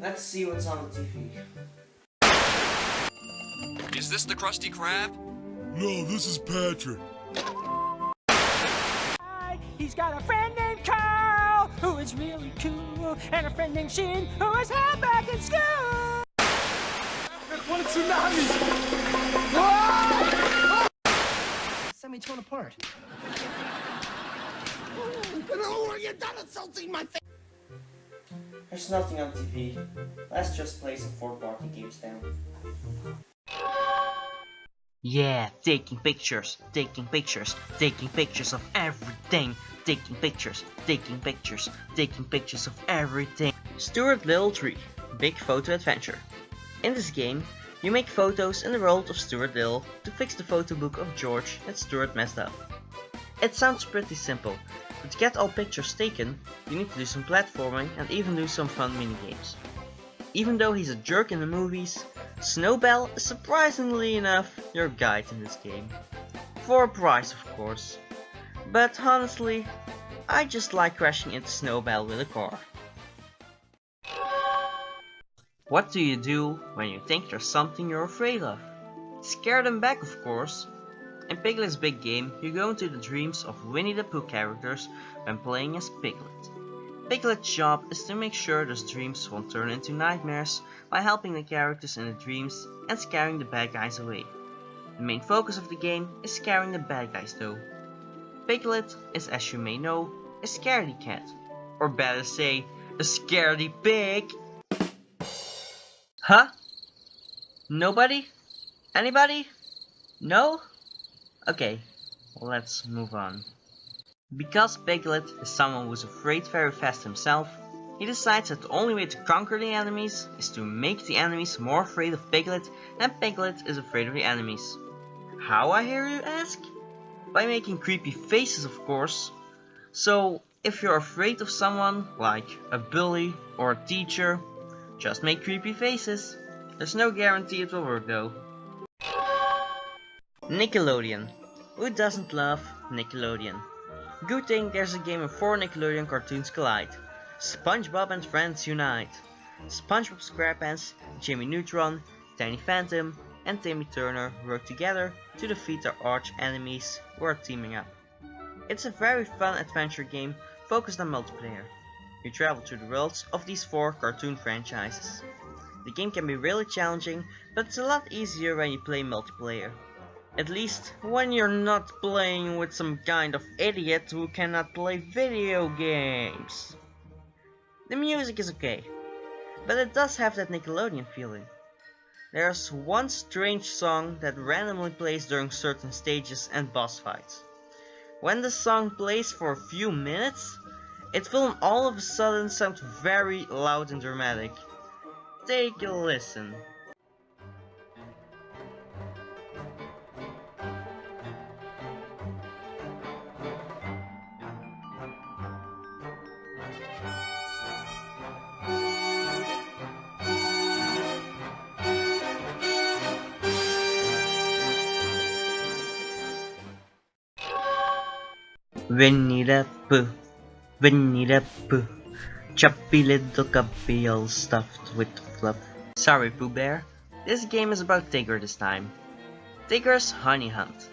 Let's see what's on the TV. Is this the Krusty Krab? No, this is Patrick. He's got a friend named Carl, who is really cool, and a friend named Shin, who is held back in school. What a tsunami! Send me torn apart. No, are you done insulting my face? There's nothing on TV. Let's just play some 4-party games down. Yeah, taking pictures of everything, taking pictures of everything. Stuart Little 3, Big Photo Adventure. In this game, you make photos in the world of Stuart Little to fix the photo book of George that Stuart messed up. It sounds pretty simple, but to get all pictures taken, you need to do some platforming and even do some fun minigames. Even though he's a jerk in the movies, Snowbell is surprisingly enough your guide in this game. For a price, of course. But honestly, I just like crashing into Snowbell with a car. What do you do when you think there's something you're afraid of? Scare them back, of course. In Piglets Big Game, you go into the dreams of Winnie the Pooh characters when playing as Piglet. Piglet's job is to make sure those dreams won't turn into nightmares by helping the characters in the dreams and scaring the bad guys away. The main focus of the game is scaring the bad guys though. Piglet is, as you may know, a scaredy cat, or better say, a scaredy pig. Huh? Nobody? Anybody? No? Okay, let's move on. Because Piglet is someone who's afraid very fast himself, he decides that the only way to conquer the enemies is to make the enemies more afraid of Piglet, and Piglet is afraid of the enemies. How, I hear you ask? By making creepy faces, of course. So, if you're afraid of someone, like a bully or a teacher, just make creepy faces. There's no guarantee it will work though. Nickelodeon. Who doesn't love Nickelodeon? Good thing there's a game where 4 Nickelodeon cartoons collide. SpongeBob and Friends Unite. SpongeBob SquarePants, Jimmy Neutron, Danny Phantom, and Timmy Turner work together to defeat their arch enemies who are teaming up. It's a very fun adventure game focused on multiplayer. You travel through the worlds of these 4 cartoon franchises. The game can be really challenging, but it's a lot easier when you play multiplayer. At least when you're not playing with some kind of idiot who cannot play video games. The music is okay, but it does have that Nickelodeon feeling. There's one strange song that randomly plays during certain stages and boss fights. When the song plays for a few minutes, it will all of a sudden sound very loud and dramatic. Take a listen. Winnie the Pooh, chubby little cubby all stuffed with fluff. Sorry Pooh Bear, this game is about Tigger this time. Tigger's Honey Hunt.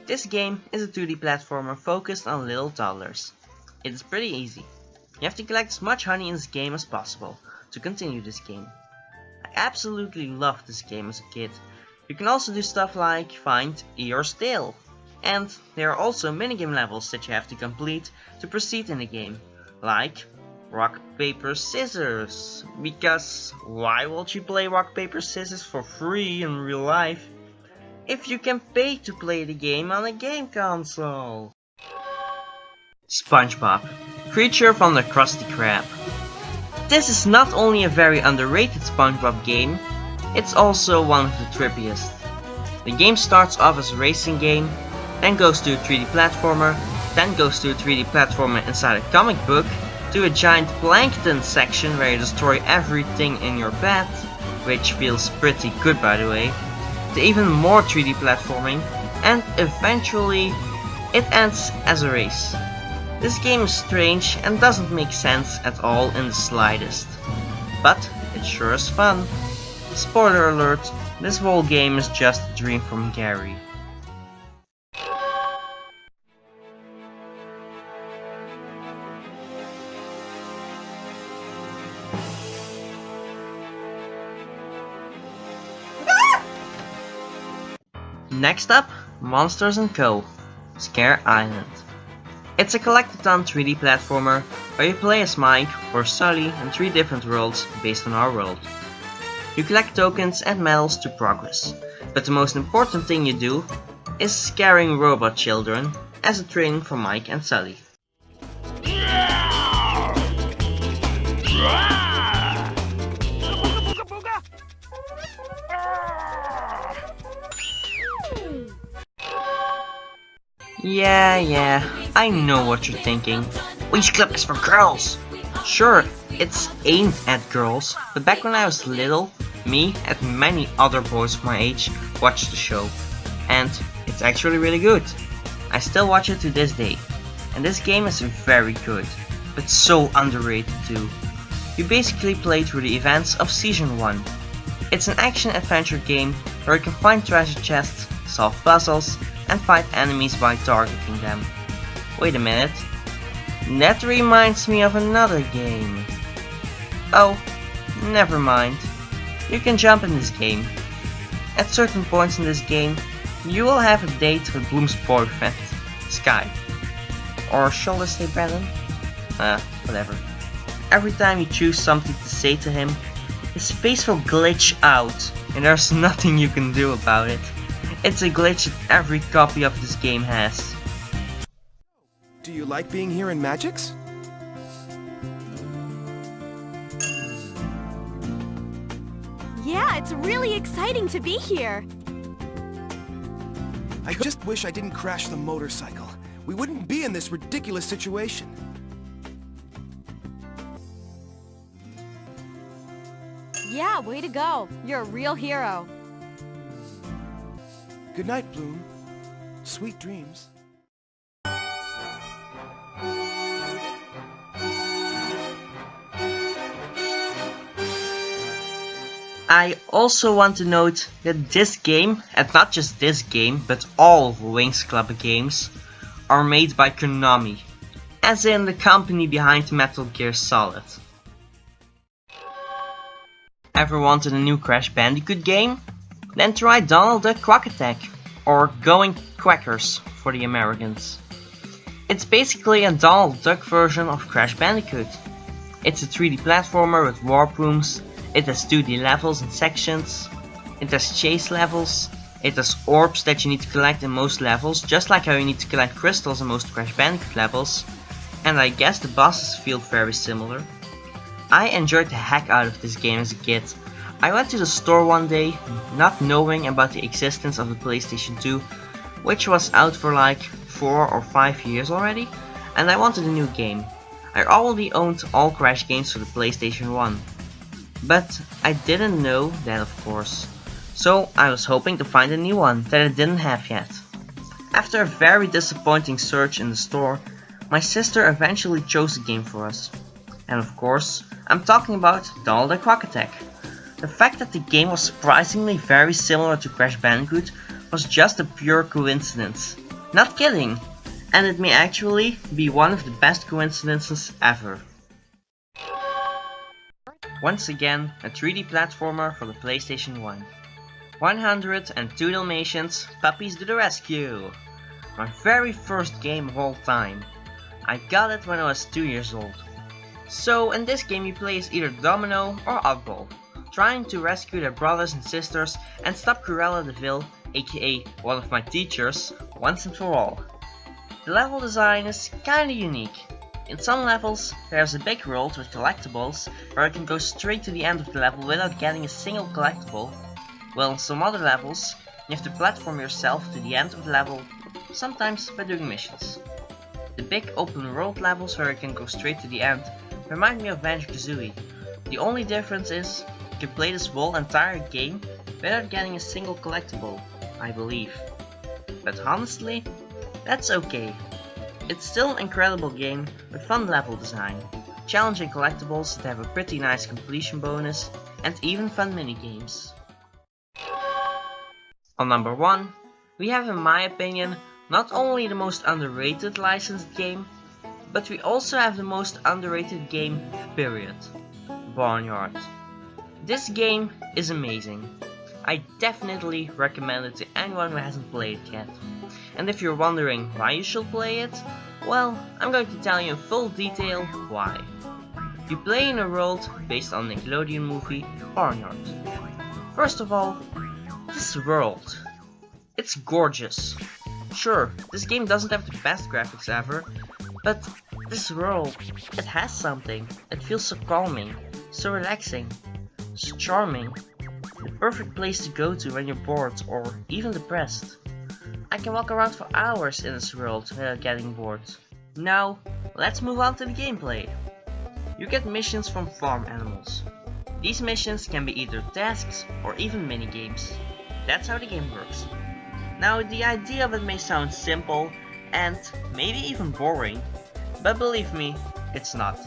This game is a 2D platformer focused on little toddlers. It is pretty easy. You have to collect as much honey in this game as possible to continue this game. I absolutely loved this game as a kid. You can also do stuff like find Eeyore's tail. And there are also minigame levels that you have to complete to proceed in the game, like rock, paper, scissors. Because why would you play rock, paper, scissors for free in real life if you can pay to play the game on a game console? SpongeBob Creature from the Krusty Krab. This is not only a very underrated SpongeBob game, it's also one of the trippiest. The game starts off as a racing game, then goes to a 3D platformer, then goes to a 3D platformer inside a comic book, to a giant plankton section where you destroy everything in your path, which feels pretty good by the way, to even more 3D platforming, and eventually it ends as a race. This game is strange and doesn't make sense at all in the slightest, but It sure is fun. Spoiler alert, this whole game is just a dream from Gary. Next up, Monsters & Co. Scare Island. It's a collectathon 3D platformer where you play as Mike or Sully in 3 different worlds based on our world. You collect tokens and medals to progress, but the most important thing you do is scaring robot children as a training for Mike and Sully. Yeah, I know what you're thinking. Winx Club is for girls! Sure, it's aimed at girls, but back when I was little, me and many other boys of my age watched the show. And it's actually really good. I still watch it to this day. And this game is very good, but so underrated too. You basically play through the events of Season 1. It's an action-adventure game where you can find treasure chests, solve puzzles, and fight enemies by targeting them. Wait a minute. That reminds me of another game. Oh, never mind. You can jump in this game. At certain points in this game, you will have a date with Bloom's boyfriend, Sky. Or shall I say Brandon? Whatever. Every time you choose something to say to him, his face will glitch out, and there's nothing you can do about it. It's a glitch that every copy of this game has. Do you like being here in Magix? Yeah, it's really exciting to be here. I just wish I didn't crash the motorcycle. We wouldn't be in this ridiculous situation. Yeah, way to go. You're a real hero. Good night, Bloom. Sweet dreams. I also want to note that this game, and not just this game, but all Winx Club games, are made by Konami, as in the company behind Metal Gear Solid. Ever wanted a new Crash Bandicoot game? Then try Donald Duck Quack Attack, or Going Quackers for the Americans. It's basically a Donald Duck version of Crash Bandicoot. It's a 3D platformer with warp rooms, it has 2D levels and sections, it has chase levels, it has orbs that you need to collect in most levels, just like how you need to collect crystals in most Crash Bandicoot levels, and I guess the bosses feel very similar. I enjoyed the heck out of this game as a kid. I went to the store one day, not knowing about the existence of the PlayStation 2, which was out for like 4 or 5 years already, and I wanted a new game. I already owned all Crash games for the PlayStation 1. But I didn't know that, of course. So I was hoping to find a new one that I didn't have yet. After a very disappointing search in the store, my sister eventually chose a game for us. And of course, I'm talking about Donald Duck Quack Attack. The fact that the game was surprisingly very similar to Crash Bandicoot was just a pure coincidence. Not kidding! And it may actually be one of the best coincidences ever. Once again, a 3D platformer for the PlayStation 1. 102 Dalmatians, Puppies to the Rescue! My very first game of all time. I got it when I was 2 years old. So in this game you play as either Domino or Oddball, trying to rescue their brothers and sisters and stop Cruella de Vil, aka one of my teachers, once and for all. The level design is kinda unique. In some levels, there's a big world with collectibles where you can go straight to the end of the level without getting a single collectible, while in some other levels, you have to platform yourself to the end of the level, sometimes by doing missions. The big open world levels where you can go straight to the end remind me of Banjo-Kazooie. The only difference is, you can play this whole entire game without getting a single collectible, I believe. But honestly, that's okay. It's still an incredible game with fun level design. challenging collectibles that have a pretty nice completion bonus, and even fun minigames. On number 1, we have, in my opinion, not only the most underrated licensed game, but we also have the most underrated game, period. Barnyard. This game is amazing. I definitely recommend it to anyone who hasn't played it yet. And if you're wondering why you should play it, well, I'm going to tell you in full detail why. You play in a world based on the Nickelodeon movie Barnyard. First of all, this world. It's gorgeous. Sure, this game doesn't have the best graphics ever, but this world, it has something. It feels so calming, so relaxing, so charming. The perfect place to go to when you're bored or even depressed. I can walk around for hours in this world without getting bored. Now, let's move on to the gameplay. You get missions from farm animals. These missions can be either tasks or even minigames. That's how the game works. Now, the idea of it may sound simple and maybe even boring, but believe me, it's not.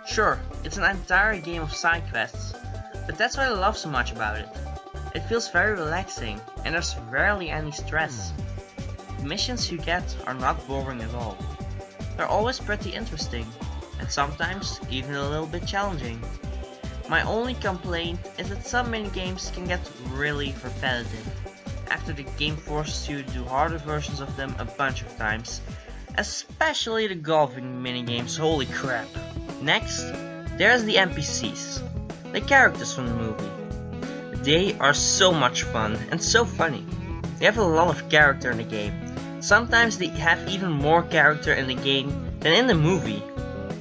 Sure, it's an entire game of side quests, but that's what I love so much about it. It feels very relaxing and there's rarely any stress. The missions you get are not boring at all. They're always pretty interesting, and sometimes even a little bit challenging. My only complaint is that some minigames can get really repetitive, after the game forces you to do harder versions of them a bunch of times, especially the golfing minigames, holy crap. Next, there's the NPCs, the characters from the movie. They are so much fun and so funny. They have a lot of character in the game. Sometimes they have even more character in the game than in the movie.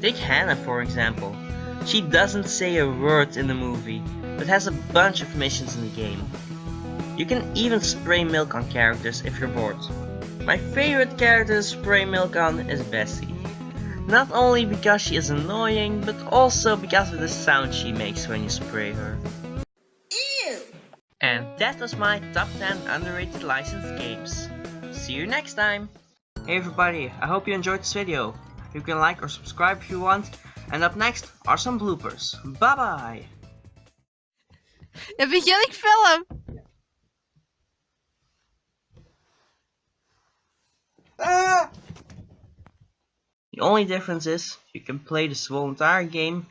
Take Hannah for example. She doesn't say a word in the movie, but has a bunch of missions in the game. You can even spray milk on characters if you're bored. My favorite character to spray milk on is Bessie. Not only because she is annoying, but also because of the sound she makes when you spray her. Ew! And that was my top 10 underrated licensed games. See you next time! Hey everybody, I hope you enjoyed this video. You can like or subscribe if you want. And up next are some bloopers. Bye bye! Ja, weet je wat ik film? The only difference is you can play this whole entire game